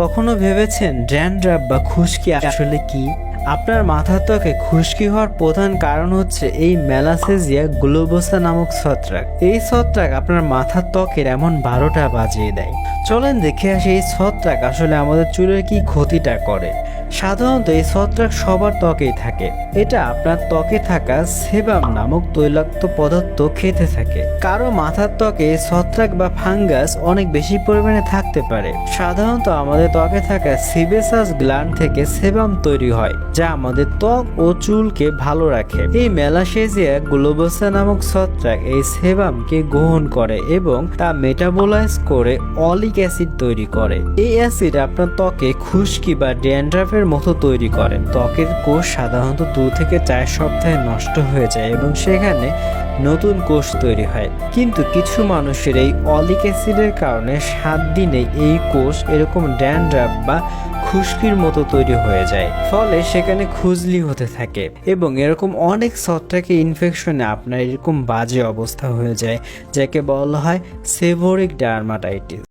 কখনো ভেবেছেন ড্যান্ড্রাফ বা খুশকি আসলে কি? আপনার মাথার ত্বকে খুশকি হওয়ার প্রধান কারণ হচ্ছে এই মেলাসেজিয়া গ্লোবোসা নামক ছত্রাক। এই ছত্রাক আপনার মাথার ত্বকের এমন 12টা বাজিয়ে দেয়। চলেন দেখে আসি এই ছত্রাক আসলে আমাদের চুলের কি ক্ষতিটা করে। সাধারণত এই ছত্রাক সবার ত্বকেই থাকে। এটা আপনার ত্বকে থাকা সেবাম নামক তৈলাক্ত পদার্থ খেতে থাকে। কারো মাথার ত্বকে ছত্রাক বা ফাঙ্গাস অনেক বেশি পরিমাণে থাকতে পারে। সাধারণত আমাদের ত্বকে থাকা সিবেসাস গ্ল্যান্ড থেকে সেবাম তৈরি হয়, যা আমাদের ত্বক ও চুলকে ভালো রাখে। এই মেলাসেজিয়া গ্লোবোসা নামক ছত্রাক এই সেবামকে গ্রহণ করে এবং তা মেটাবোলাইজ করে অলিক অ্যাসিড তৈরি করে। এই অ্যাসিড আপনার ত্বকে খুশকি বা ড্যান্ড্রাফের মতো তৈরি করে। ত্বকের কোষ সাধারণত 2 থেকে 4 সপ্তাহে নষ্ট হয়ে যায় এবং সেখানে নতুন কোষ তৈরি হয়। কিন্তু কিছু মানুষের এই অলিক অ্যাসিডের কারণে 7 দিনে এই কোষ এরকম ড্যান্ড্রাফ বা খুশকির মতো তৈরি হয়ে যায়, ফলে সেখানে খুজলি হতে থাকে এবং এরকম অনেক ছত্রাকের ইনফেকশনে আপনার এরকম বাজে অবস্থা হয়ে যায়, যাকে বলা হয় সেবোরিক ডার্মাটাইটিস।